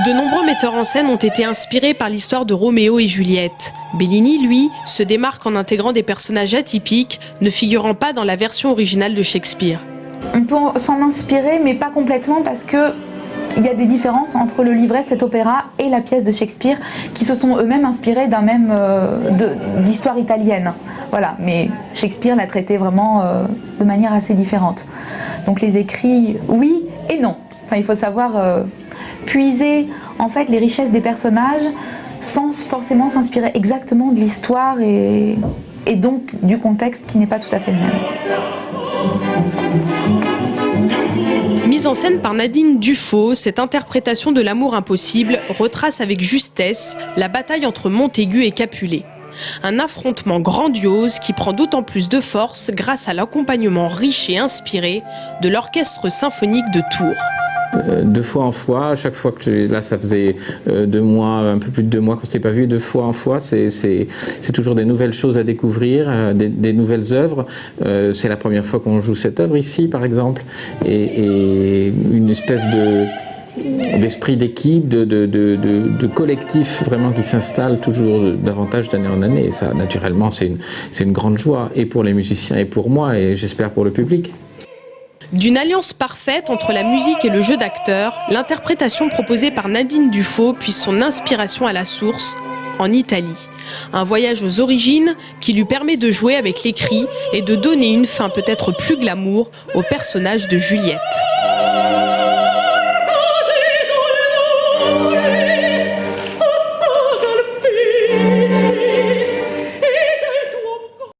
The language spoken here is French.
De nombreux metteurs en scène ont été inspirés par l'histoire de Roméo et Juliette. Bellini, lui, se démarque en intégrant des personnages atypiques, ne figurant pas dans la version originale de Shakespeare. On peut s'en inspirer, mais pas complètement, parce que il y a des différences entre le livret de cet opéra et la pièce de Shakespeare, qui se sont eux-mêmes inspirés d'un même d'histoire italienne. Voilà, mais Shakespeare l'a traité vraiment de manière assez différente. Donc les écrits, oui et non. Enfin, il faut savoir puiser en fait les richesses des personnages sans forcément s'inspirer exactement de l'histoire et donc du contexte qui n'est pas tout à fait le même. Mise en scène par Nadine Dufaux, cette interprétation de l'amour impossible retrace avec justesse la bataille entre Montaigu et Capulet. Un affrontement grandiose qui prend d'autant plus de force grâce à l'accompagnement riche et inspiré de l'orchestre symphonique de Tours. 2 fois en fois, à chaque fois que là ça faisait 2 mois, un peu plus de 2 mois qu'on s'était pas vu, 2 fois en fois, c'est toujours des nouvelles choses à découvrir, des nouvelles œuvres. C'est la première fois qu'on joue cette œuvre ici par exemple, et une espèce d'esprit d'équipe, de collectif vraiment qui s'installe toujours davantage d'année en année. Et ça, naturellement, c'est une grande joie, et pour les musiciens et pour moi, et j'espère pour le public. D'une alliance parfaite entre la musique et le jeu d'acteur, l'interprétation proposée par Nadine Dufaux puise son inspiration à la source, en Italie. Un voyage aux origines qui lui permet de jouer avec l'écrit et de donner une fin peut-être plus glamour au personnage de Juliette.